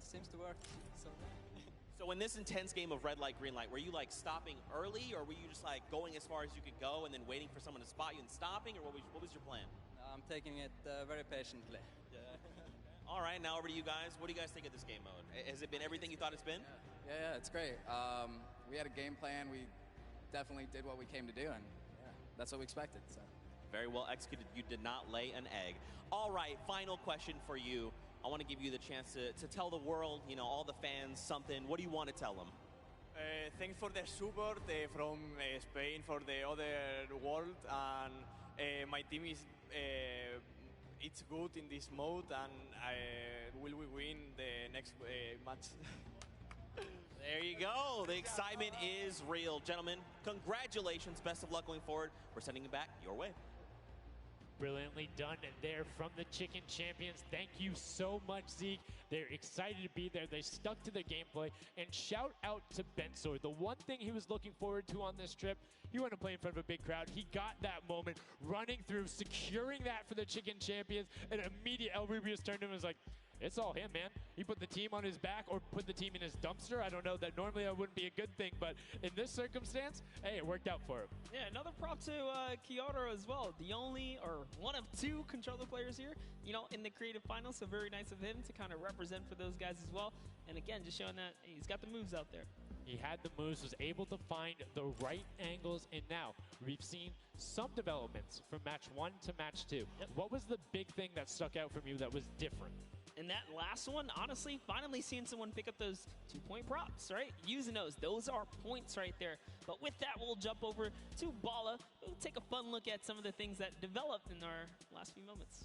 seems to work. So. So in this intense game of red light, green light, were you like stopping early, or were you just like going as far as you could go and then waiting for someone to spot you and stopping, or what was your plan? I'm taking it very patiently. All right, now over to you guys. What do you guys think of this game mode? Has it been everything you thought it's been? Yeah, it's great. We had a game plan. We definitely did what we came to do, and that's what we expected. So. Very well executed. You did not lay an egg. All right, final question for you. I want to give you the chance to tell the world, you know, all the fans something. What do you want to tell them? Thanks for the support from Spain, for the other world, and my team is it's good in this mode, and will we win the next match? There you go. The excitement is real. Gentlemen, congratulations. Best of luck going forward. We're sending it back your way. Brilliantly done there from the Chicken Champions. Thank you so much, Zeke. They're excited to be there. They stuck to the gameplay. And shout out to Bensor. The one thing he was looking forward to on this trip, he wanted to play in front of a big crowd. He got that moment, running through, securing that for the Chicken Champions. And immediate El Rubius turned to him and was like, it's all him, man. He put the team on his back or put the team in his dumpster. I don't know. That normally that wouldn't be a good thing, but in this circumstance, hey, it worked out for him. Yeah, another prop to Quiero as well. The only or one of two controller players here, you know, in the creative finals. So very nice of him to kind of represent for those guys as well. And again, just showing that he's got the moves out there. He had the moves, was able to find the right angles, and now we've seen some developments from match 1 to match 2. Yep. What was the big thing that stuck out from you that was different? And that last one, honestly, finally seeing someone pick up those 2-point props, right? Using those are points right there. But with that, we'll jump over to Bala. We'll take a fun look at some of the things that developed in our last few moments.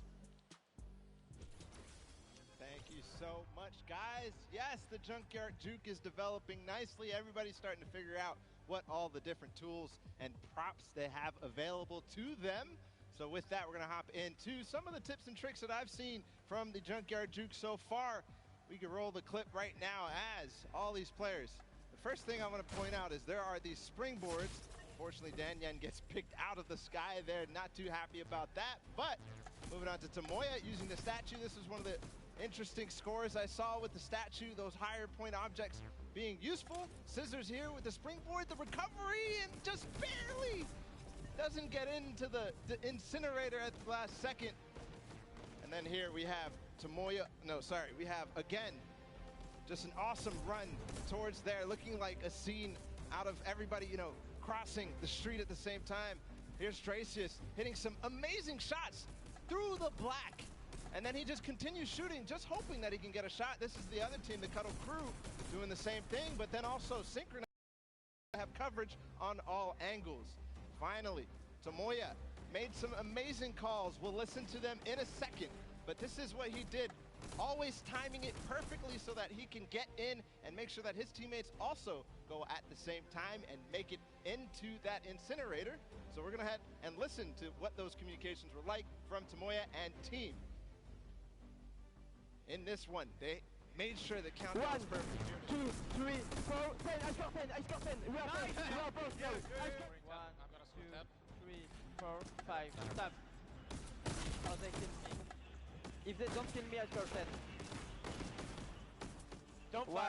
Thank you so much, guys. Yes, the Junkyard Juke is developing nicely. Everybody's starting to figure out what all the different tools and props they have available to them. So with that, we're going to hop into some of the tips and tricks that I've seen from the Junkyard Juke so far. We can roll the clip right now as all these players. The first thing I want to point out is there are these springboards. Unfortunately, Dan Yen gets picked out of the sky there. Not too happy about that. But moving on to Tomoya using the statue. This is one of the interesting scores I saw with the statue. Those higher point objects being useful. Scissors here with the springboard. The recovery and just barely doesn't get into the incinerator at the last second. And then here we have Tomoya, we have, again, just an awesome run towards there, looking like a scene out of everybody, you know, crossing the street at the same time. Here's Tracius hitting some amazing shots through the black. And then he just continues shooting, just hoping that he can get a shot. This is the other team, the Cuddle Crew, doing the same thing, but then also synchronized to have coverage on all angles. Finally, Tomoya made some amazing calls. We'll listen to them in a second, but this is what he did, always timing it perfectly so that he can get in and make sure that his teammates also go at the same time and make it into that incinerator. So we're gonna head and listen to what those communications were like from Tomoya and team. In this one, they made sure the countdown was perfect. 1, 2, 3, 4, 10. I got 10. I got 10. We are both. We are both. Go. 1, 2, 3, 4, 5. Stop. Oh, they kill me. If they don't kill me, I score 10. Don't 1,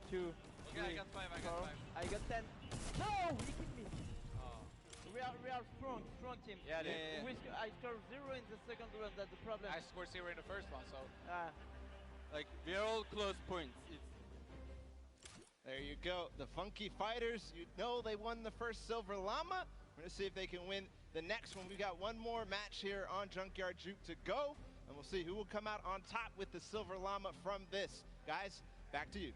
2, 3, okay, I got 5. I got 5. I got 10. No, he killed me. Oh. We are front team. Yeah, I scored 0 in the second round. That's the problem. I scored 0 in the first one, so. Like, we are all close points. There you go. The Funky Fighters, you know they won the first Silver Llama. We're going to see if they can win the next one. We've got one more match here on Junkyard Juke to go, and we'll see who will come out on top with the Silver Llama from this. Guys, back to you.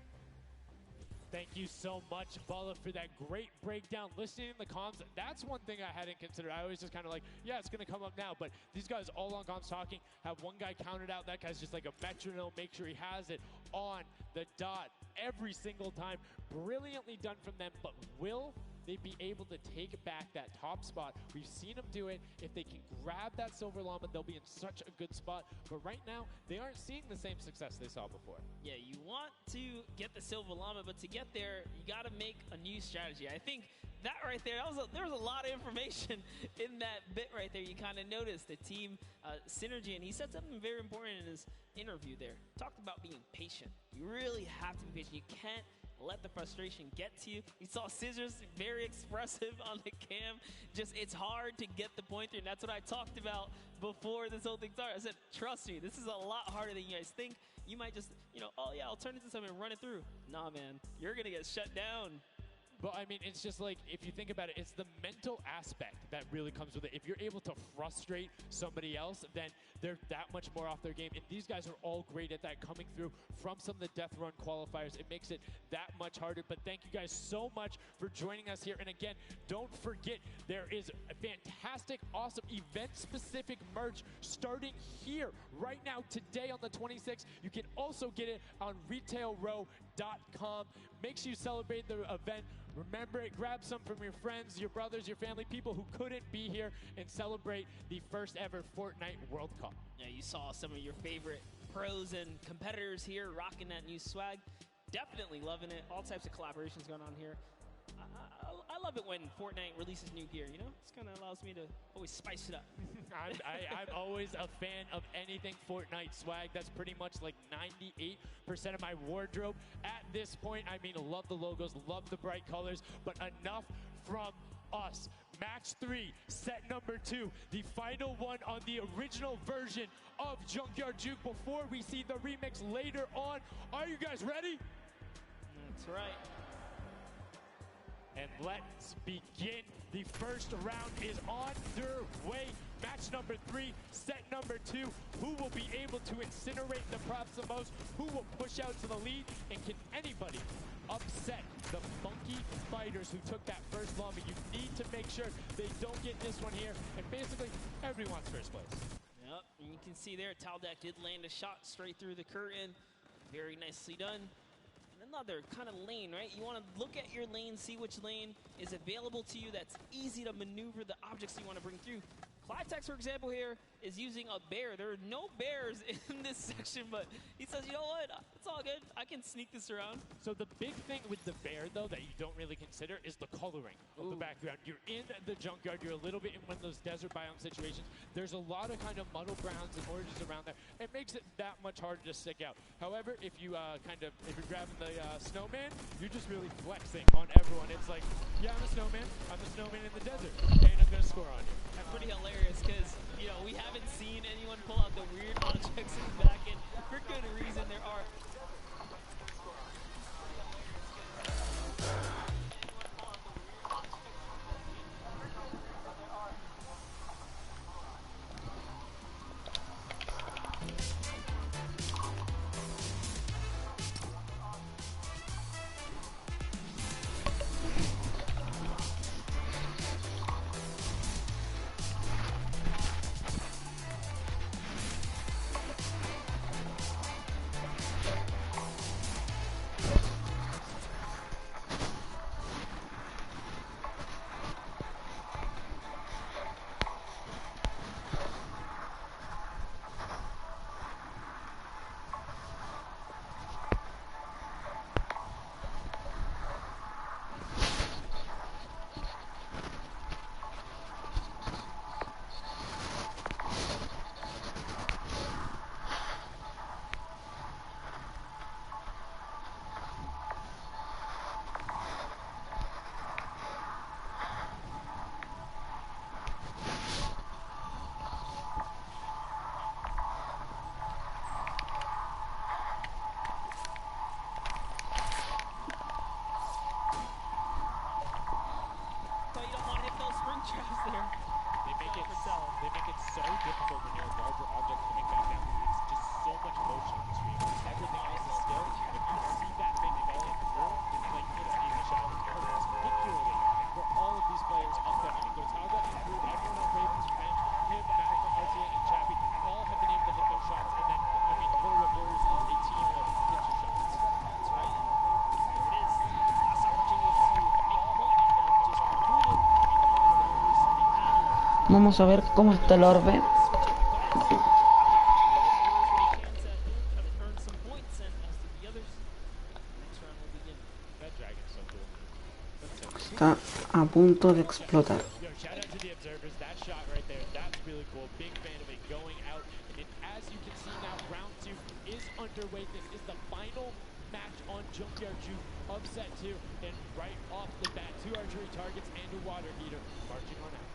Thank you so much, Bala, for that great breakdown. Listening in the comms, that's one thing I hadn't considered. I always just kind of like, yeah, it's going to come up now. But these guys all on comms talking, have one guy counted out. That guy's just like a metronome. Make sure he has it on the dot every single time. Brilliantly done from them. But will they'd be able to take back that top spot. We've seen them do it. If they can grab that silver llama, they'll be in such a good spot. But right now, they aren't seeing the same success they saw before. Yeah, you want to get the silver llama, but to get there, you got to make a new strategy. I think that right there, there was a lot of information in that bit right there. You kind of noticed the team synergy, and he said something very important in his interview there. Talked about being patient. You really have to be patient. You can't let the frustration get to you. You saw Scissors very expressive on the cam. Just, it's hard to get the point through, and that's what I talked about before this whole thing started. I said, trust me, this is a lot harder than you guys think. You might just, oh yeah, I'll turn it to something and run it through. Nah, man, you're gonna get shut down. But I mean, it's just like, if you think about it, it's the mental aspect that really comes with it. If you're able to frustrate somebody else, then they're that much more off their game. And these guys are all great at that, coming through from some of the Death Run qualifiers. It makes it that much harder. But thank you guys so much for joining us here. And again, don't forget, there is a fantastic, awesome event-specific merch starting here right now, today on the 26th. You can also get it on retailrow.com. Make sure you celebrate the event. Remember it, grab some from your friends, your brothers, your family, people who couldn't be here, and celebrate the first ever Fortnite World Cup. Yeah, you saw some of your favorite pros and competitors here rocking that new swag. Definitely loving it. All types of collaborations going on here. I love it when Fortnite releases new gear, It kind of allows me to always spice it up. I'm always a fan of anything Fortnite swag. That's pretty much like 98% of my wardrobe. At this point, I mean, love the logos, love the bright colors, but enough from us. Match 3, set number 2, the final one on the original version of Junkyard Juke before we see the remix later on. Are you guys ready? That's right. And let's begin. The first round is underway. Match number 3, set number 2. Who will be able to incinerate the props the most? Who will push out to the lead? And can anybody upset the funky fighters who took that first llama? You need to make sure they don't get this one here. And basically, everyone's first place. Yep, and you can see there, Taldeck did land a shot straight through the curtain. Very nicely done. Another kind of lane, right? You want to look at your lane, see which lane is available to you that's easy to maneuver the objects you want to bring through. Clivetex, for example, here is using a bear. There are no bears in this section, but he says, you know what? It's all good. I can sneak this around. So the big thing with the bear, though, that you don't really consider is the coloring of the background. You're in the junkyard. You're a little bit in one of those desert biome situations. There's a lot of kind of muddle browns and oranges around there. It makes it that much harder to stick out. However, if you're grabbing the snowman, you're just really flexing on everyone. It's like, yeah, I'm a snowman. I'm a snowman in the desert. Ain't I'm gonna score on you. That's pretty hilarious because, we haven't seen anyone pull out the weird objects in the back, and for good reason. There are vamos a ver cómo está el orbe. Está a punto de explotar. Match on Junkyard Juke of set 2, and right off the bat, 2 archery targets and a water heater marching on out.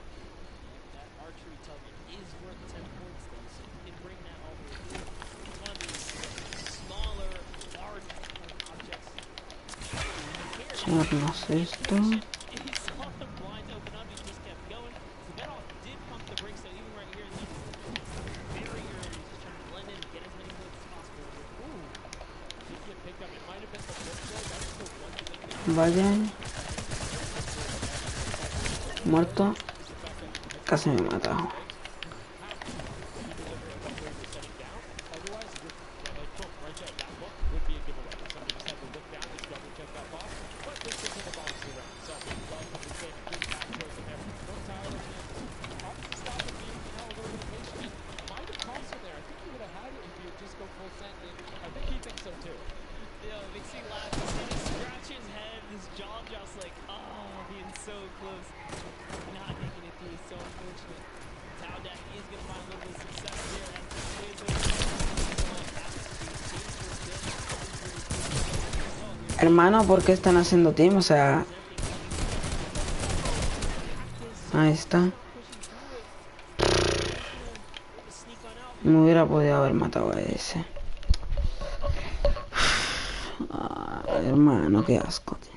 That archery target is worth 10 points though, so if you can bring that all the way through, it's one of these smaller, large objects. Echarnos esto. He saw the blind open up, he just kept going. Sebax did pump the brakes, so even right here, he's very early, he's just trying to blend in, get as many hits as possible. Ooh. Vaya. Muerto. Casi me mata. Hermano, ¿por qué están haciendo team? O sea... Ahí está. Me hubiera podido haber matado a ese. Ah, hermano, qué asco, tío.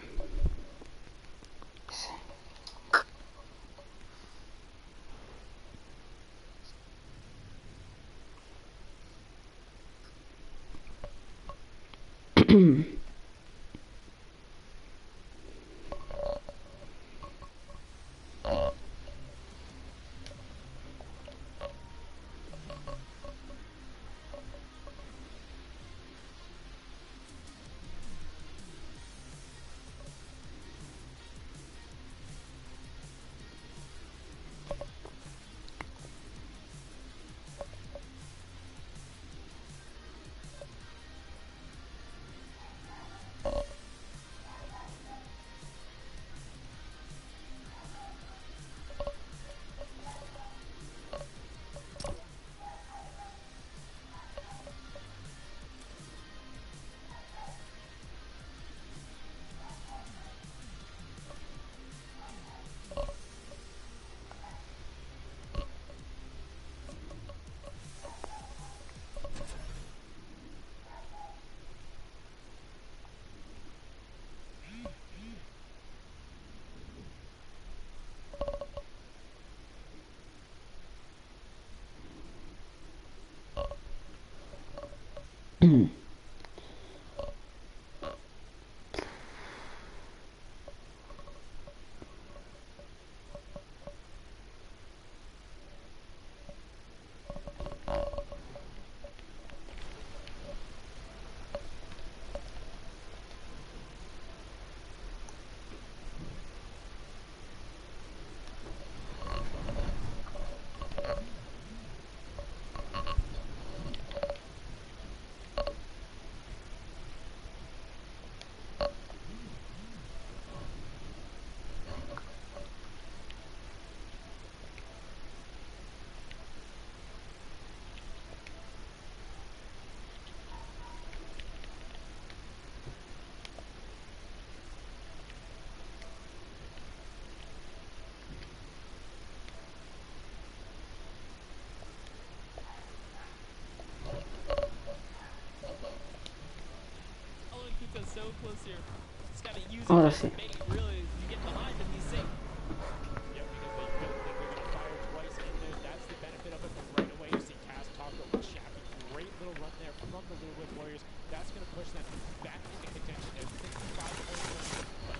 Ahora sí.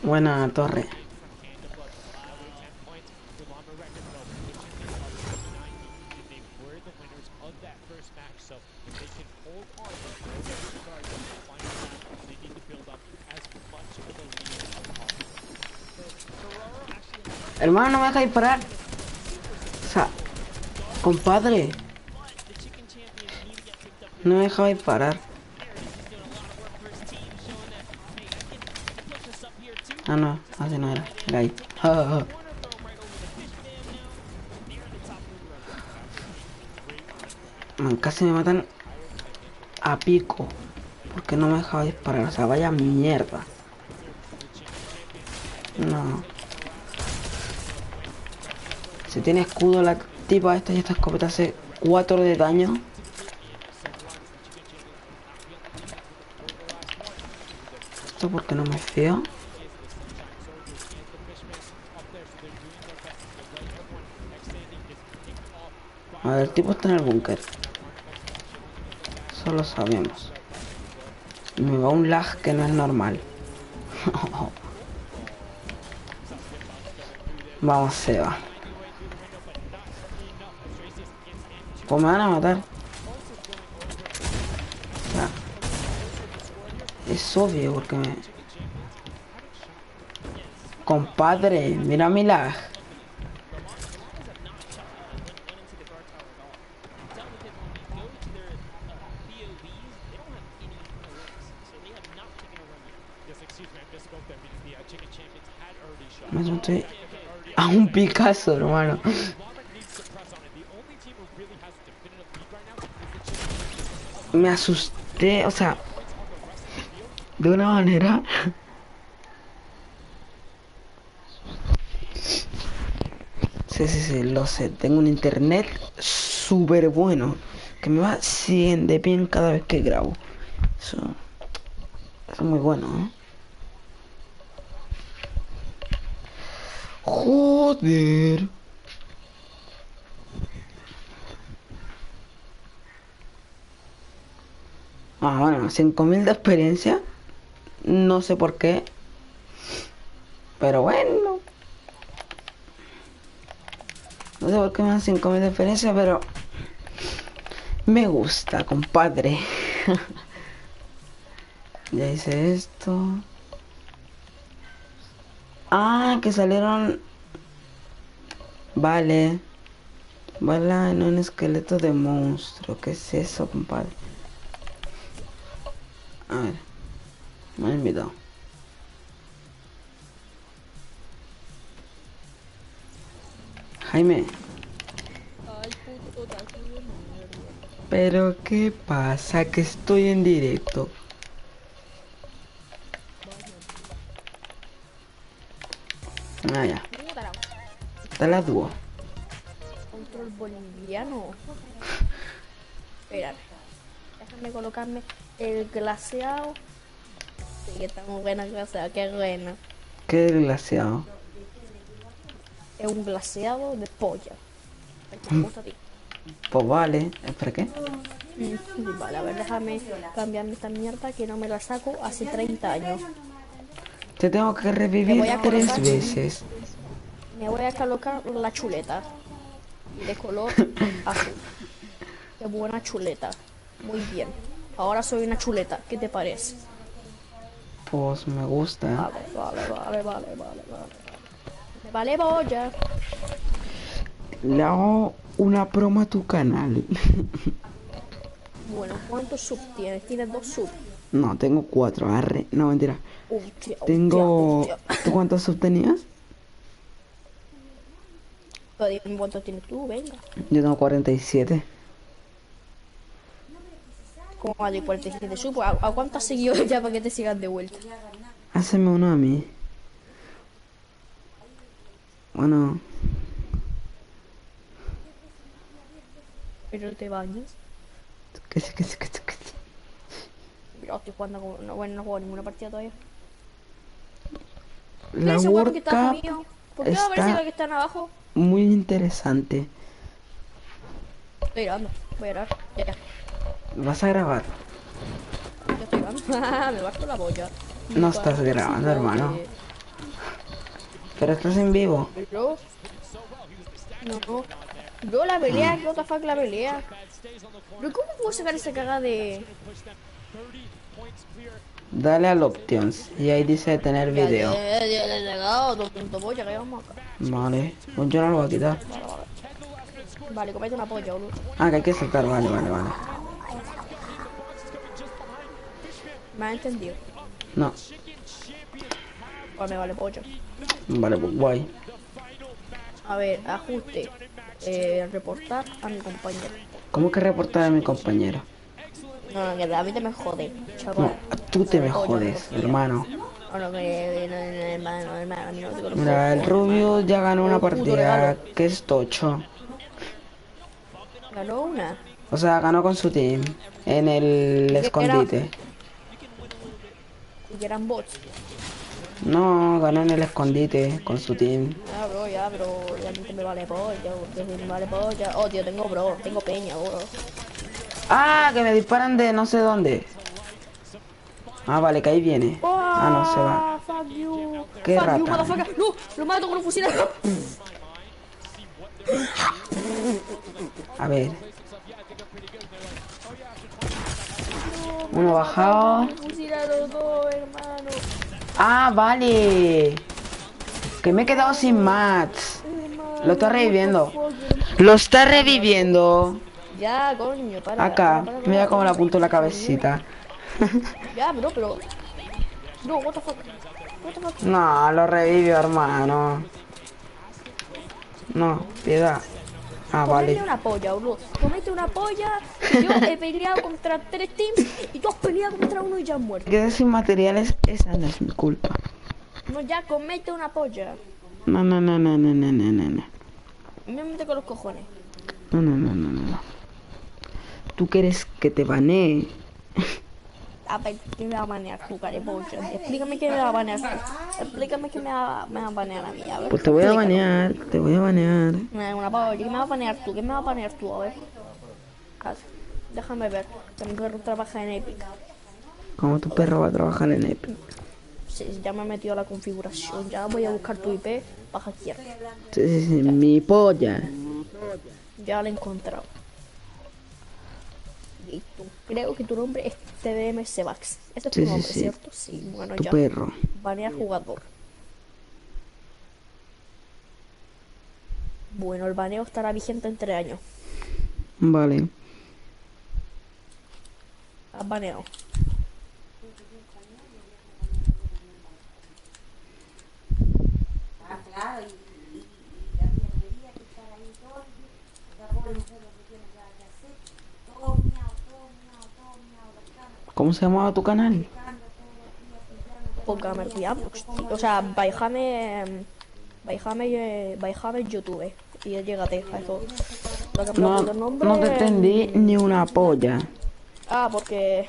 Buena torre. Hermano, no me deja disparar. O sea, Compadre, no me dejaba disparar. Ah, no, así no era. Era ahí. Ah, ah. Man, casi me matan a pico. Porque no me dejaba disparar. O sea, vaya mierda. No. Si tiene escudo la tipa esta y esta escopeta hace 4 de daño. Esto porque no me fío. A ver, el tipo está en el búnker. Eso lo sabemos. Me va un lag que no es normal. Vamos, Seba. Pues me van a matar. O sea, es obvio porque me... Compadre, mira mi lag. Me estoy a un Picasso, hermano. Me asusté, o sea, de una manera. Sí, lo sé. Tengo un internet súper bueno que me va 100 de bien cada vez que grabo. Eso es muy bueno, ¿eh? Joder. Ah, bueno, 5000 de experiencia. No sé por qué. Pero bueno. No sé por qué me dan 5000 de experiencia, pero... Me gusta, compadre. Ya hice esto. Ah, que salieron... Vale. Bala en un esqueleto de monstruo. ¿Qué es eso, compadre? A ver. Me han invitado. Jaime. Ay, puto taco de mierda. Pero ¿qué pasa? Que estoy en directo. Ah, ya. Está la dúo. Control boliviano. Espérame. Déjame colocarme el glaseado. Sí, que está muy buena glaseada, qué buena. Qué desgraciado. Es un glaseado de polla. ¿Te gusta a ti? Pues vale. ¿Espera qué? Vale, a ver, déjame cambiarme esta mierda que no me la saco hace 30 años. Te tengo que revivir voy a 3 colocar- veces. Me voy a colocar la chuleta. De color azul. Qué buena chuleta. Muy bien. Ahora soy una chuleta. ¿Qué te parece? Pues me gusta. Vale. Me vale boya. Le hago una promo a tu canal. Bueno, ¿cuántos subs tienes? ¿Tienes 2 subs? No, tengo 4. Arre. No, mentira. Hostia, Tengo... hostia. ¿Tú cuántos subs tenías? Pero dime cuántos tienes tú, venga. Yo tengo 47. ¿Cómo va de 47 subs? ¿A cuánto has seguido ya para que te sigan de vuelta? Haceme uno a mí. Bueno, Pero te bañas. que sí. Mira, estoy jugando con... No, bueno, no juego ninguna partida todavía. La Ese huevo que está World mío. Cup ¿Por qué va a aparecer está los que están abajo? muy interesante. Estoy grabando. Voy a grabar. Ya. ¿Vas a grabar? Ya estoy grabando. Me basto la boya. No estás grabando, hermano. Pero estás en vivo. Bro. No. Bro, la pelea. ¿Qué fuck la pelea? Bro, ¿cómo puedo sacar esa caga de...? Dale al options y ahí dice tener video. Ya, todo punto boya que vamos acá. Vale, pues yo no lo voy a quitar. Vale, comete una polla, boludo. Ah, que hay que saltar, vale. ¿Me has entendido? No. Pues me vale polla. Vale, pues guay. A ver, ajuste. Reportar a mi compañero. ¿Cómo que reportar a mi compañero? No, que a mí te me jode, No, chaval. tú te me Polla, jodes, tío. hermano. Bueno, que hermano, a mí no te conozco. Mira, el Rubio ya ganó una Puto partida, regalo. que es tocho. Ganó una. O sea, ganó con su team en el ¿Qué escondite. Y que eran bots. No, ganó en el escondite con su team. Ya, bro, ya a mí me vale polla, que me vale polla. Oh, tío, tengo peña, bro. Ah, que me disparan de no sé dónde. Ah, vale, que ahí viene. Ah, no, se va. Fuck you. Qué Fuck rata. you, motherfucker. No, lo mato con un fusil. A ver. Uno bajado. Un fusil a los dos, hermano. Ah, vale. Que me he quedado sin mats. Lo está reviviendo. Lo está reviviendo. Ya, coño, para. Acá. para. Mira cómo le apunto la cabecita. Ya, bro, pero. No, what the fuck. What the fuck. No, lo revivió, hermano. No, piedad. Ah, Comete vale. una polla, bro. Comete una polla. Que yo he peleado contra 3 teams y tú has peleado contra uno y ya has muerto. Quedé sin materiales, esa no es mi culpa. No, ya, comete una polla. No. Me mete con los cojones. No. ¿Tú quieres que te banee? A ver, ¿qué me va a banear tú, carepolla? Explícame qué me va a banear tú. Explícame qué me va a banear a mí, a ver. Pues te voy a explícalo. banear, te voy a banear. Una polla, ¿qué me va a banear tú? ¿Qué me va a banear tú? A ver. Déjame ver, que mi perro trabaja en Epic. ¿Cómo tu perro va a trabajar en Epic? Sí, ya me he metido a la configuración, ya voy a buscar tu IP para hackear. Sí, mi polla. Ya la he encontrado. Listo. Creo que tu nombre es TDM Sebax. Este es tu nombre, Sí. ¿cierto? Sí, bueno, Tu ya. perro. Banear jugador. Bueno, el baneo estará vigente en 3 años. Vale. Has baneado. ¿Cómo se llamaba tu canal? Póngame el Diablox, tío. O sea, baijame YouTube. Y llégate a eso. Lo que me No, apunto el nombre. no te entendí ni una polla. Ah, porque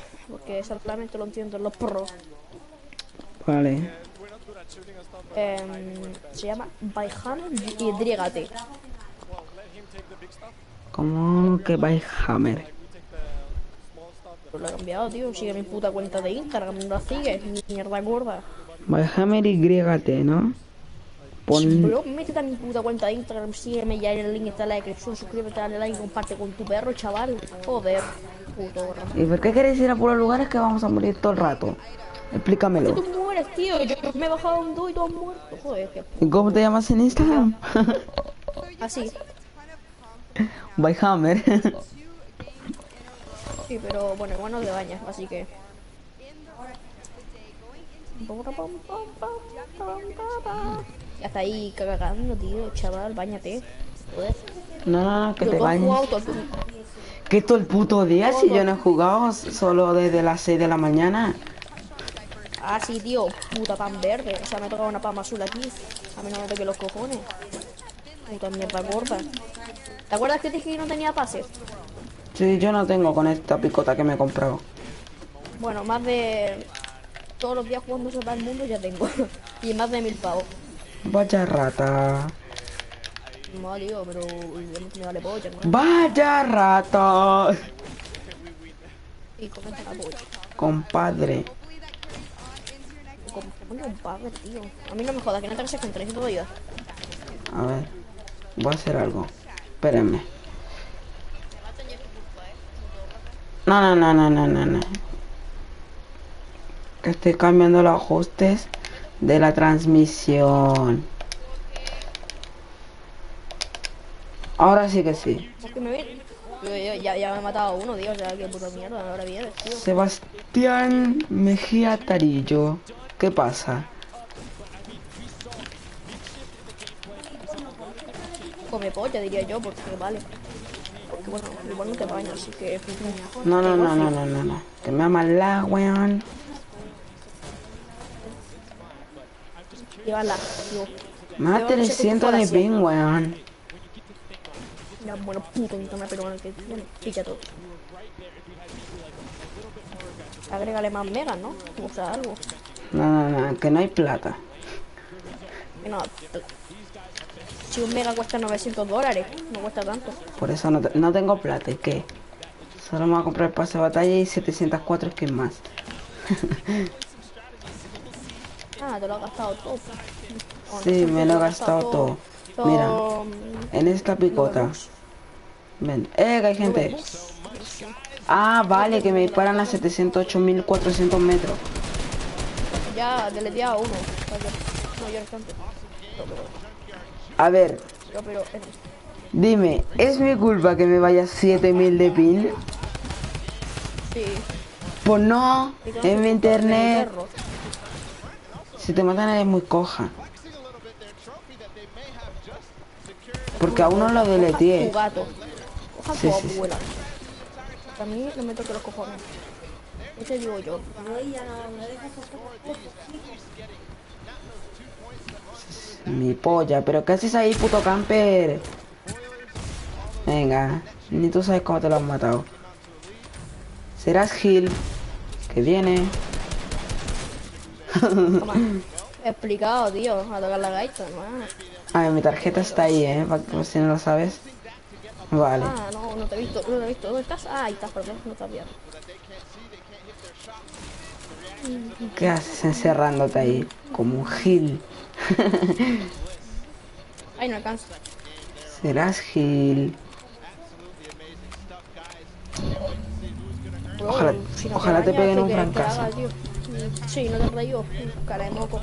solamente lo entiendo los pros. Vale. Se llama Baijame y llégate. ¿Cómo que vais Hammer? Pues lo he cambiado, tío. Sigue mi puta cuenta de Instagram. No la sigue. Mierda gorda. Vais Hammer y grégate, ¿no? Pon... Bro, métete a mi puta cuenta de Instagram. Sígueme ya en el link está en la descripción. Suscríbete, dale like y comparte con tu perro, chaval. Joder. Puto gordo. ¿Y por qué queréis ir a puros lugares que vamos a morir todo el rato? Explícamelo. Tú mueres, tío. Yo me he bajado un 2 y tú has muerto. Joder, que ¿Y cómo te llamas en Instagram? así. By Hammer. Sí, pero bueno, te bañas, así que. Ya está ahí cagando, tío, chaval, bañate. Joder. No, que Yo te tú has bañes. jugado todo el- ¿Qué todo el puto día si yo no he jugado solo desde las 6 de la mañana? Ah, sí, tío, puta pan verde. O sea, me ha tocado una pan azul aquí. A mí no me toque los cojones. Puta mierda gorda. ¿Te acuerdas que te dije que no tenía pases? Sí, yo no tengo con esta picota que me he comprado. Bueno, más de todos los días jugando Sopa del Mundo ya tengo. Y más de 1000 pavos. Vaya rata. No, tío, pero me vale polla, ¿no? Vaya rata. Y comenta la polla. Compadre. Como un padre, tío. A mí no me jodas, que no te hagas con 300 ayuda. A ver. Voy a hacer algo. Espérenme. No. Que estoy cambiando los ajustes de la transmisión. Ahora sí que sí. Porque me viene. Ya me he matado a uno, tío. O sea, qué puta mierda. Ahora vienes, tío. Sebastián Mejía Tarillo. ¿Qué pasa? Come polla, diría yo, porque vale. Porque bueno, igual no te bañas, así que. No, no, no, no, no, no, no. Que me ama la weón. Llévala, tío. Me da 300 de ping, weón. Ya, bueno, puto internet peruano que bueno, pique todo. Agrégale más megas, ¿no? O sea, algo. No, no, no, que no hay plata. Que no, si un mega cuesta $900, no cuesta tanto. Por eso no tengo plata. ¿Y qué? Solo me voy a comprar el pase de batalla y 704 skins más. Ah, te lo has gastado todo. Sí, me lo he gastado todo. Mira, en esta picota. Ven, que hay gente. Ah, vale, que me disparan a 708.400 metros. Ya deletea uno. No llores tanto. A ver, Pero, dime, ¿es mi culpa que me vaya 7000 de pin? sí. Pues no, en mi internet. Si te matan eres muy coja. Porque a uno lo deleteé. Tu gato. Coja Sí, tu sí, sí. abuela. A mí no me toque los cojones. ¿Qué te digo yo? Mi polla, pero ¿qué haces ahí, puto camper? Venga, ni tú sabes cómo te lo han matado. Serás Gil, que viene. Toma. He explicado, tío, a tocar la gaita, hermano. A ver, mi tarjeta está ahí, por si no lo sabes. Vale. Ah, no te he visto, no te he visto. ¿Dónde estás? Ah, ahí estás, perdón, no estás bien. ¿Qué haces encerrándote ahí? Como un Gil. Ay, no alcanza. Serás Gil. Bro, Ojalá, si no ojalá te bañas, peguen ¿qué un quieres que francazo. haga, tío? Sí, no te rayo. Cara de moco.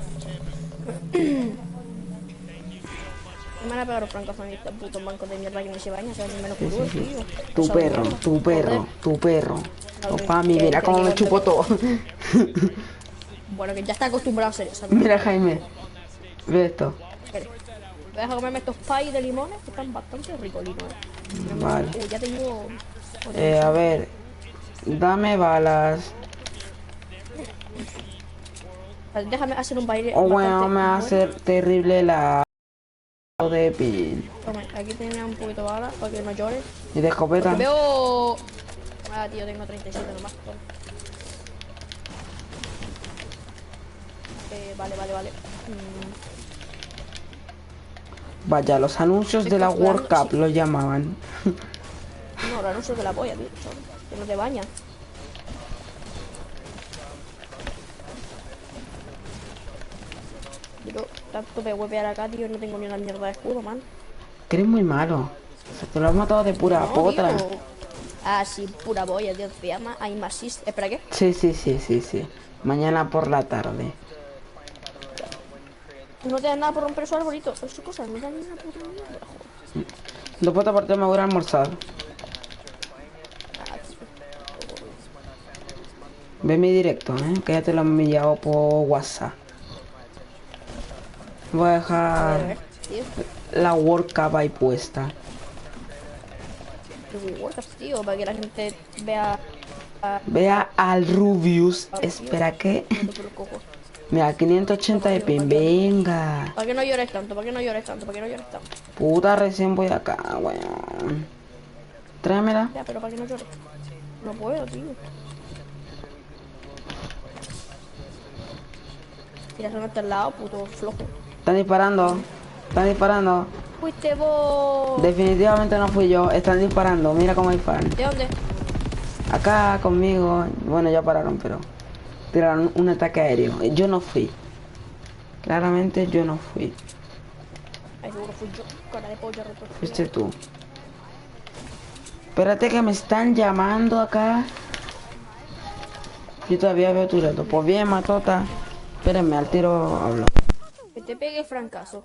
Me van a pegar los francazos a mí, este puto banco de mierda que no se baña, se baña menos Sí, culo, sí, sí. tío. Tu Esa perro, mierda. tu perro, Joder. tu perro. Dale, Opa, mira que cómo me lleva chupo este- todo. Bueno, que ya está acostumbrado a hacer eso. Mira, Jaime. Ve esto. Voy a comerme estos pies de limones que están bastante ricolinos. Vale. Ya tengo... A ver. Dame balas. Déjame hacer un baile. O bueno, bastante me va a bueno. hacer terrible la de pin. Toma, aquí tenía un poquito de bala para que no llores. Y de escopeta. Porque veo... Ah, tío, tengo 37 nomás. Toma. Vale. Vaya, los anuncios de la World Cup lo llamaban. No, los anuncios de la polla, tío. Que no te bañas. Pero tanto me huevear acá, tío, no tengo ni una mierda de escudo, man. Que eres muy malo. O sea, te lo has matado de pura No, potra. tío. Ah, sí, pura polla, tío. Se llama I'm Assist. ¿Espera qué? Sí. Mañana por la tarde. No te dan nada por romper su arbolito. Esas cosas, no te dan nada por romper mierda, joder. Después aparte me voy a almorzar. Ve mi directo, que ya te lo he enviado por WhatsApp. Voy a dejar la World Cup ahí puesta. Tío, para que la gente vea... Vea al Rubius. Espera que... Mira, 580 de pin. Venga. ¿Para que no llores tanto? Puta, recién voy acá, weón. Tráemela. Ya, pero para que no llores. No puedo, tío. Tira solamente al lado, puto flojo. Están disparando. Fuiste vos. Definitivamente no fui yo. Están disparando. Mira cómo disparan. ¿De dónde? Acá conmigo. Bueno, ya pararon, pero tiraron un ataque aéreo. Yo no fui. Claramente yo no fui. Ay, seguro fui yo. Cara de pollo reto. Fuiste tú. Espérate que me están llamando acá. Yo todavía veo tu reto. Pues bien, matota. Espérenme, al tiro hablo. Que te pegue francazo.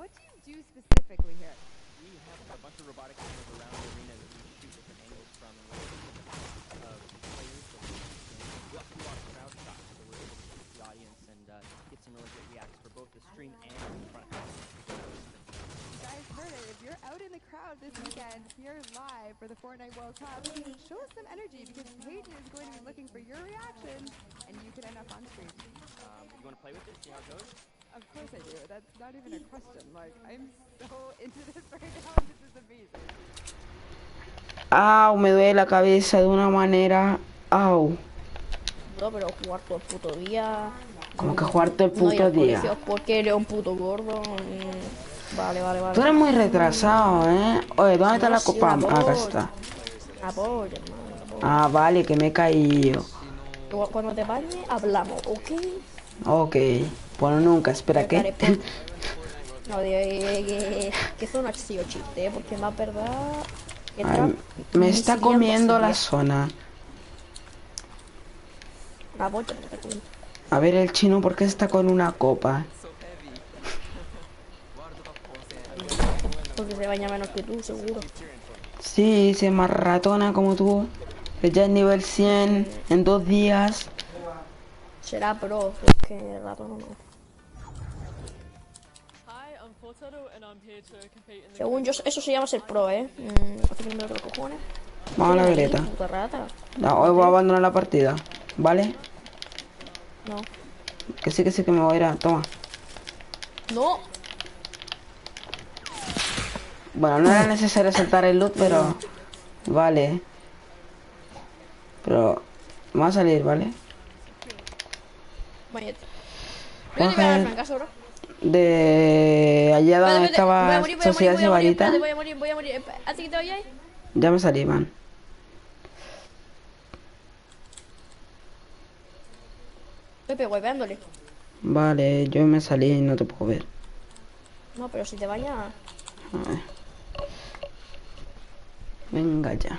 some really great reacts for both the stream and in front of us. You guys heard it. If you're out in the crowd this weekend, here live for the Fortnite World Cup, show us some energy because Peyton is going to be looking for your reaction, and you could end up on stream. You want to play with it, see how it goes? Of course I do. That's not even a question. Like, I'm so into this right now. This is amazing. Au, me duele la cabeza de una manera. Au. No, pero jugar todo el puto día. Como que jugar todo el No ir puto al día. colegio porque eres un puto gordo. Vale, vale, vale. Tú eres muy retrasado, ¿eh? Oye, ¿dónde está No, la sí, copa? apoyo. Acá está. Apoyo, hermano. Apoyo. Ah, vale, que me he caído. Cuando te bañes, hablamos, ¿ok? Ok. Bueno, nunca, espera, ¿qué? No, que eso no ha sido chiste, porque más verdad... Ay, me está comiendo la zona. Apoyo. A ver, el chino, ¿por qué está con una copa? Porque se baña menos que tú, seguro. Sí, se más ratona como tú. Ya es nivel 100 en 2 días. Será pro, porque el rato no. Según yo, eso se llama ser pro, Así que me lo cojones. Vamos a la vereta. Puta rata. No, hoy voy a abandonar la partida, ¿vale? No. Que sí, que me voy a ir a... Toma. No. Bueno, no era necesario saltar el loot, pero... Vale. Pero... Vamos a salir, ¿vale? Vaya. De... Allá donde estaba Sociedad Sibarita. Voy a morir. ¿Así que te vayas? Ya me salí, man. Pepe, golpeándole. Vale, yo me salí y no te puedo ver. No, pero si te bañas... A ver. Venga ya.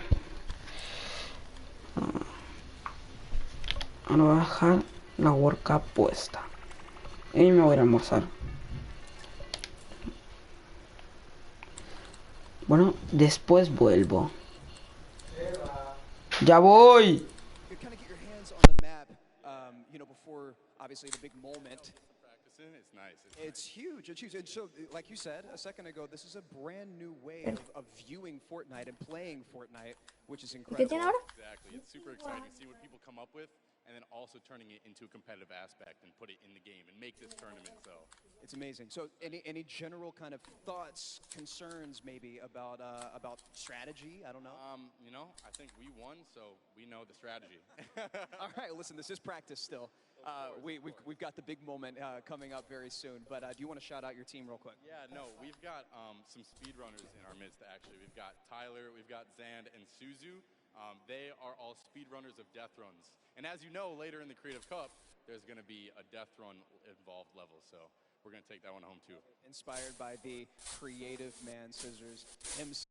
Ahora voy a dejar la World Cup puesta. Y me voy a ir a almorzar. Bueno, después vuelvo. ¡Ya voy! Obviously the big moment. It's nice. It's huge. It's huge. And so, like you said a second ago, this is a brand new way of viewing Fortnite and playing Fortnite, which is incredible. Exactly. It's super exciting to see what people come up with, and then also turning it into a competitive aspect and put it in the game and make this tournament. So it's amazing. So, any general kind of thoughts, concerns, maybe about strategy? I don't know. I think we won, so we know the strategy. All right. Listen, this is practice still. We've got the big moment coming up very soon, but do you want to shout out your team real quick? Yeah, no, we've got some speedrunners in our midst, actually. We've got Tyler, we've got Zand, and Suzu. They are all speedrunners of death runs. And as you know, later in the Creative Cup, there's going to be a death run involved level, so we're going to take that one home too. Inspired by the creative man, Scissors himself.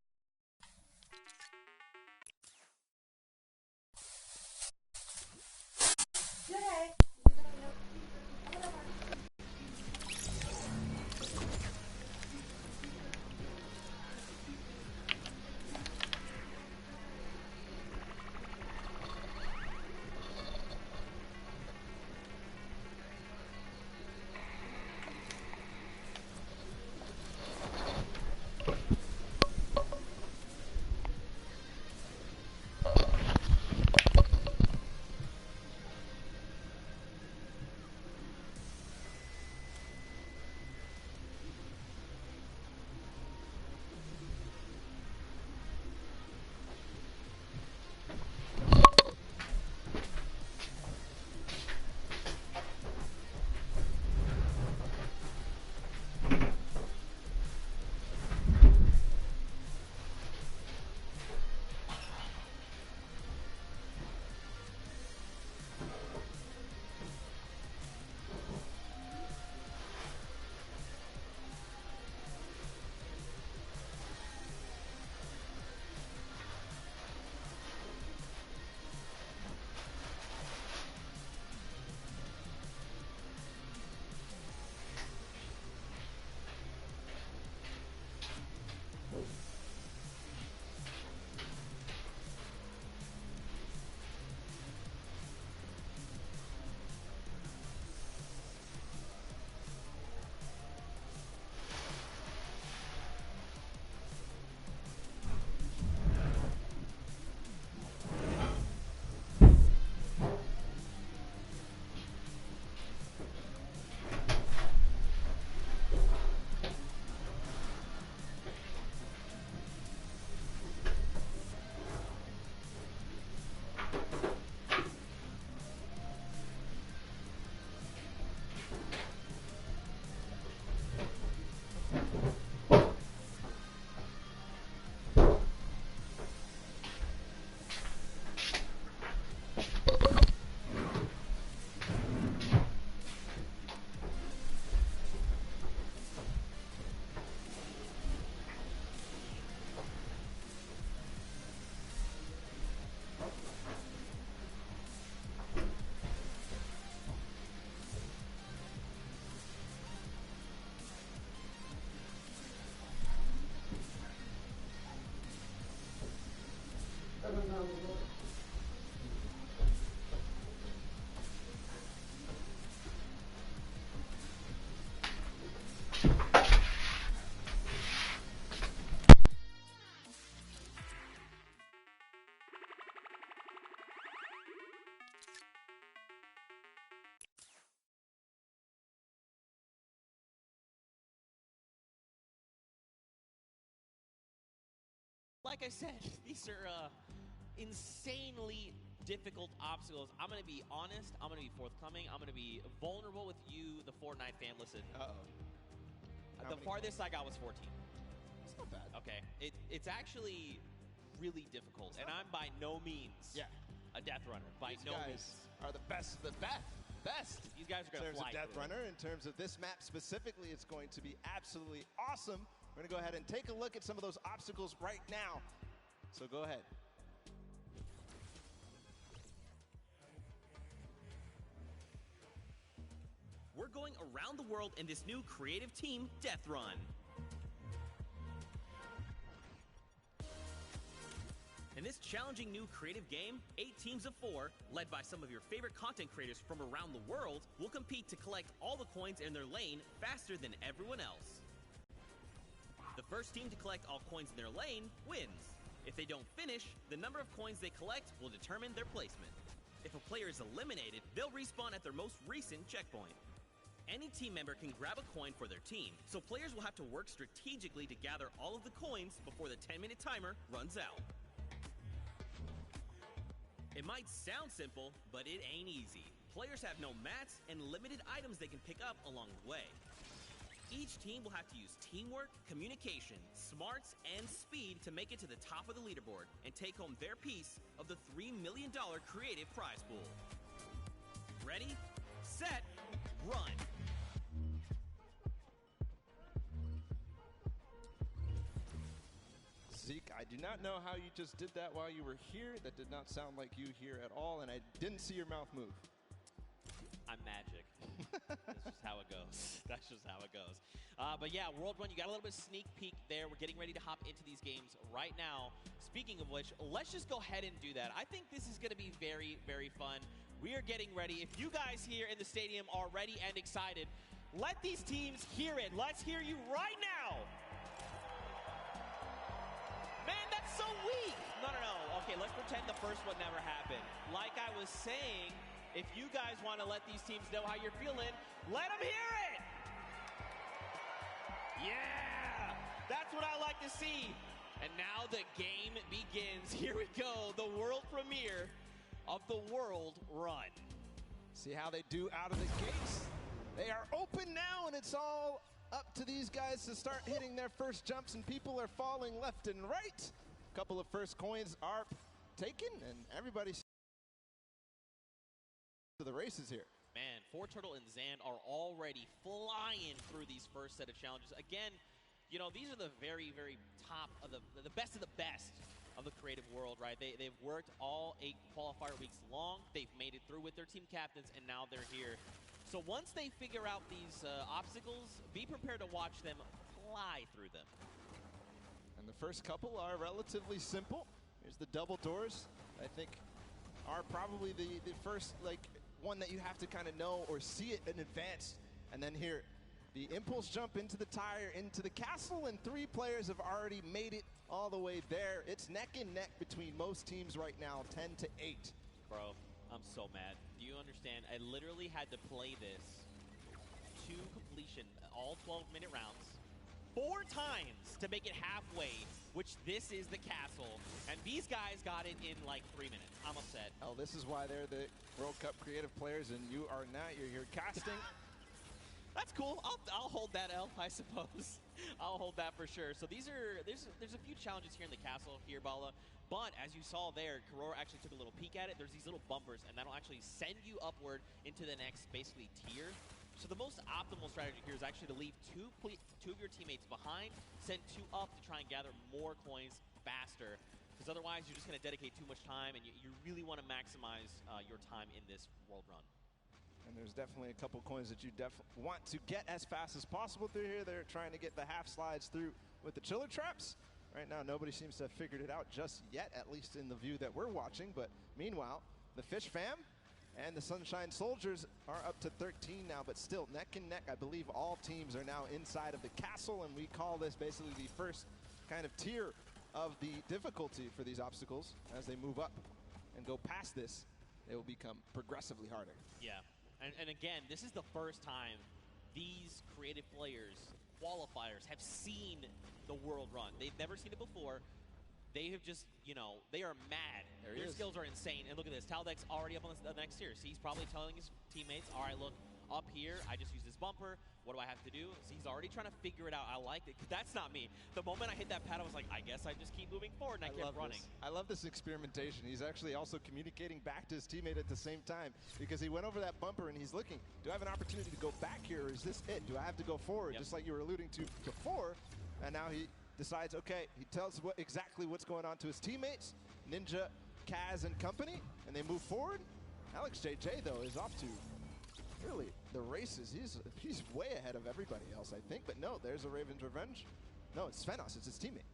like I said, these are insanely difficult obstacles. I'm going to be honest. I'm going to be forthcoming. I'm going to be vulnerable with you, the Fortnite fan. Listen. The farthest I got was 14. It's not bad. Okay. It's actually really difficult, and I'm by no means a death runner. By These no guys means. are the best of the best. These guys are going to In terms fly of Death through. Runner, in terms of this map specifically, it's going to be absolutely awesome. We're going to go ahead and take a look at some of those obstacles right now. So go ahead. We're going around the world in this new creative team, Death Run. In this challenging new creative game, 8 teams of 4, led by some of your favorite content creators from around the world, will compete to collect all the coins in their lane faster than everyone else. The first team to collect all coins in their lane wins. If they don't finish, the number of coins they collect will determine their placement. If a player is eliminated, they'll respawn at their most recent checkpoint. Any team member can grab a coin for their team, so players will have to work strategically to gather all of the coins before the 10-minute timer runs out. It might sound simple, but it ain't easy. Players have no mats and limited items they can pick up along the way. Each team will have to use teamwork, communication, smarts, and speed to make it to the top of the leaderboard and take home their piece of the $3 million creative prize pool. Ready, set, run! Zeke, I do not know how you just did that while you were here. That did not sound like you here at all, and I didn't see your mouth move. I'm magic. That's just how it goes. That's just how it goes. But yeah, World Run, you got a little bit of sneak peek there. We're getting ready to hop into these games right now. Speaking of which, let's just go ahead and do that. I think this is going to be very, very fun. We are getting ready. If you guys here in the stadium are ready and excited, let these teams hear it. Let's hear you right now. Man, that's so weak. No. Okay, let's pretend the first one never happened. Like I was saying, if you guys want to let these teams know how you're feeling, let them hear it. Yeah, that's what I like to see. And now the game begins. Here we go, the world premiere of the World Run. See how they do out of the gates. They are open now, and it's all up to these guys to start hitting their first jumps, and people are falling left and right. A couple of first coins are taken, and everybody's to the races here. Man, Turtle and Zand are already flying through these first set of challenges. Again, you know, these are the very, very top of the best of the best of the creative world, right? They've worked all 8 qualifier weeks long. They've made it through with their team captains, and now they're here. So once they figure out these obstacles, be prepared to watch them fly through them. And the first couple are relatively simple. Here's the double doors. I think are probably the first one that you have to kind of know or see it in advance. And then here, the impulse jump into the tire, into the castle, and 3 players have already made it all the way there. It's neck and neck between most teams right now, 10-8. Bro, I'm so mad. Do you understand? I literally had to play this to completion, all 12-minute rounds, 4 times to make it halfway, which this is the castle. And these guys got it in like 3 minutes. I'm upset. Oh, this is why they're the World Cup creative players, and you are not. You're here casting. That's cool. I'll hold that L, I suppose. I'll hold that for sure. So there's a few challenges here in the castle here, Bala. But as you saw there, Karora actually took a little peek at it. There's these little bumpers, and that'll actually send you upward into the next, basically, tier. So the most optimal strategy here is actually to leave two of your teammates behind, send 2 up to try and gather more coins faster. Because otherwise, you're just going to dedicate too much time, and you really want to maximize your time in this World Run. And there's definitely a couple coins that you definitely want to get as fast as possible through here. They're trying to get the half slides through with the chiller traps. Right now, nobody seems to have figured it out just yet, at least in the view that we're watching. But meanwhile, the Fish Fam and the Sunshine Soldiers are up to 13 now, but still neck and neck. I believe all teams are now inside of the castle, and we call this basically the first kind of tier of the difficulty for these obstacles. As they move up and go past this, they will become progressively harder. Yeah. And again, this is the first time these creative players, qualifiers, have seen the World Run. They've never seen it before. they have just, you know, they are mad. There he Their is. skills are insane. And look at this. Taldeck's already up on the next tier. So he's probably telling his teammates, all right, look, up here, I just use this bumper. What do I have to do? So he's already trying to figure it out. I like it, because that's not me. The moment I hit that pad, I was like, I guess I just keep moving forward, and I kept running. I love this experimentation. He's actually also communicating back to his teammate at the same time, because he went over that bumper and he's looking, do I have an opportunity to go back here, or is this it? Do I have to go forward, just like you were alluding to before? And now he decides, okay, he tells exactly what's going on to his teammates, Ninja, Kaz, and company, and they move forward. Alex JJ, though, is off to really the races. He's way ahead of everybody else, I think. But no, there's a Raven's Revenge. No, it's Svenos. It's his teammate.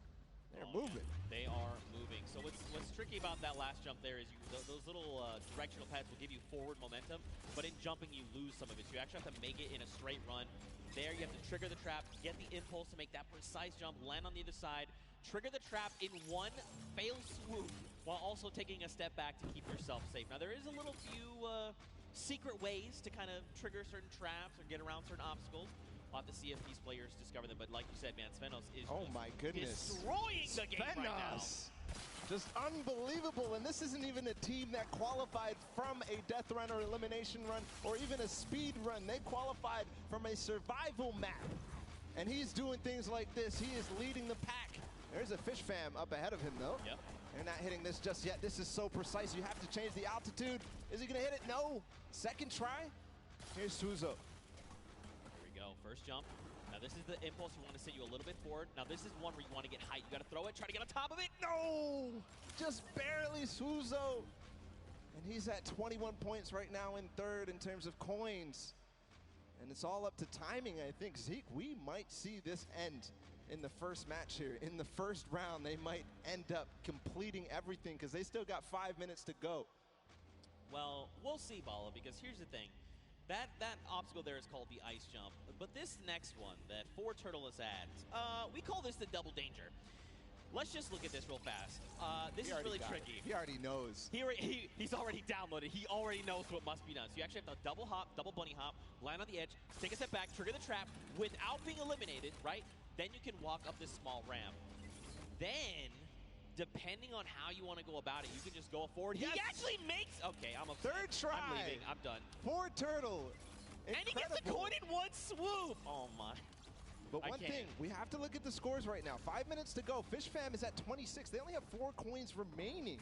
They're moving. Yeah, they are moving. So what's tricky about that last jump there is those little directional pads will give you forward momentum, but in jumping you lose some of it. So you actually have to make it in a straight run. There you have to trigger the trap, get the impulse to make that precise jump, land on the other side, trigger the trap in one fail swoop, while also taking a step back to keep yourself safe. Now there is a little few secret ways to kind of trigger certain traps or get around certain obstacles. We'll have to see if these players discover them. But like you said, man, Svenos is destroying the game right now. Just unbelievable. And this isn't even a team that qualified from a death run or elimination run or even a speed run. They qualified from a survival map. And he's doing things like this. He is leading the pack. There's a Fish Fam up ahead of him, though. Yep. They're not hitting this just yet. This is so precise. You have to change the altitude. Is he going to hit it? No. Second try. Here's Suzo. Here we go. First jump. Now this is the impulse. You want to send you a little bit forward. Now this is one where you want to get height. You got to throw it. Try to get on top of it. No. Just barely Suzo. And he's at 21 points right now in third in terms of coins. And it's all up to timing, I think. Zeke, we might see this end in the first match here. In the first round, they might end up completing everything because they still got 5 minutes to go. Well, we'll see, Bala, because here's the thing. That obstacle there is called the ice jump. But this next one that Turtle is at, we call this the double danger. Let's just look at this real fast. This is really tricky. He already knows. He's already downloaded. He already knows what must be done. So you actually have to double hop, double bunny hop, land on the edge, take a step back, trigger the trap without being eliminated, right? Then you can walk up this small ramp. Then, depending on how you want to go about it, you can just go forward. Yes. He actually makes... Okay, I'm upset. Third try. I'm leaving. I'm done. Turtle. Incredible. And he gets the coin in one swoop. Oh, my. But one thing, we have to look at the scores right now. 5 minutes to go. Fish Fam is at 26. They only have 4 coins remaining.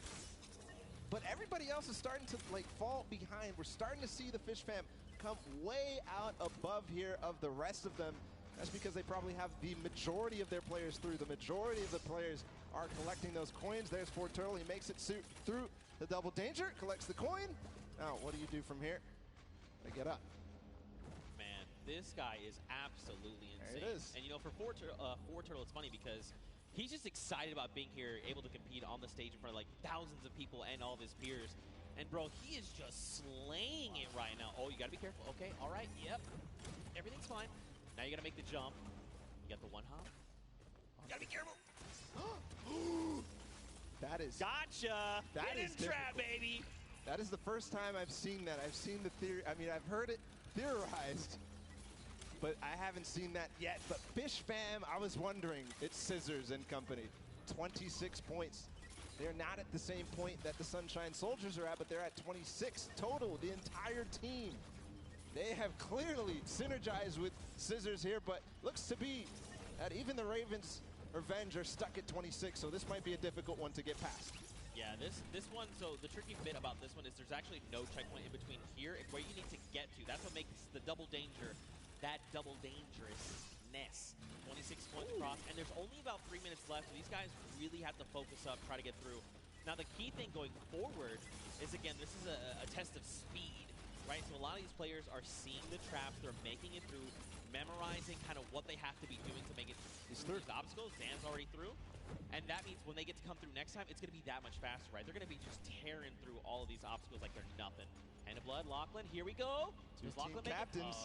But everybody else is starting to fall behind. We're starting to see the Fish Fam come way out above here of the rest of them. That's because they probably have the majority of their players through. The majority of the players are collecting those coins. There's Turtle. He makes it through the double danger, collects the coin. Now, what do you do from here? They get up. Man, this guy is absolutely insane. There it is. And you know, for Turtle, it's funny because he's just excited about being here, able to compete on the stage in front of thousands of people and all of his peers. And bro, he is just slaying it right now. Oh, you gotta be careful. Okay, all right, yep. Everything's fine. Now you gotta make the jump. You got the one hop. You gotta be careful. That is... Gotcha! That Get is in trap, baby! That is the first time I've seen that. I've seen the theory. I mean, I've heard it theorized, but I haven't seen that yet. But Fish Fam, I was wondering. It's Scissors and company. 26 points. They're not at the same point that the Sunshine Soldiers are at, but they're at 26 total, the entire team. They have clearly synergized with Scissors here, but looks to be that even the Ravens Revenge are stuck at 26, so this might be a difficult one to get past. Yeah, this one, so the tricky bit about this one is there's actually no checkpoint in between here and where you need to get to. That's what makes the double danger, that double dangerousness. 26 points across, and there's only about 3 minutes left, so these guys really have to focus up, try to get through. Now, the key thing going forward is, again, this is a test of speed, right? So a lot of these players are seeing the traps, they're making it through, memorizing kind of what they have to be doing to make it through these obstacles. Zan's already through. And that means when they get to come through next time, it's going to be that much faster, right? They're going to be just tearing through all of these obstacles like they're nothing. Hand of Blood, Lachlan, here we go. Two team captains.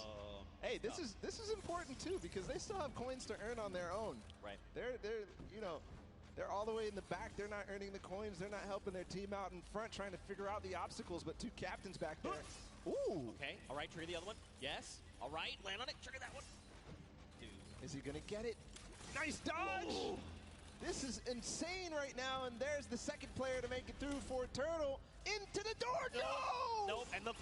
Hey, this is important too because they still have coins to earn on their own. Right. They're all the way in the back. They're not earning the coins. They're not helping their team out in front, trying to figure out the obstacles. But two captains back there. Ooh. Okay. All right. Trigger the other one. Yes. All right. Land on it. Trigger that one. Dude. Is he gonna get it? Nice dodge. Ooh. This is is insane right now, and there's the second player to make it through for Turtle into the door. No! Nope, and the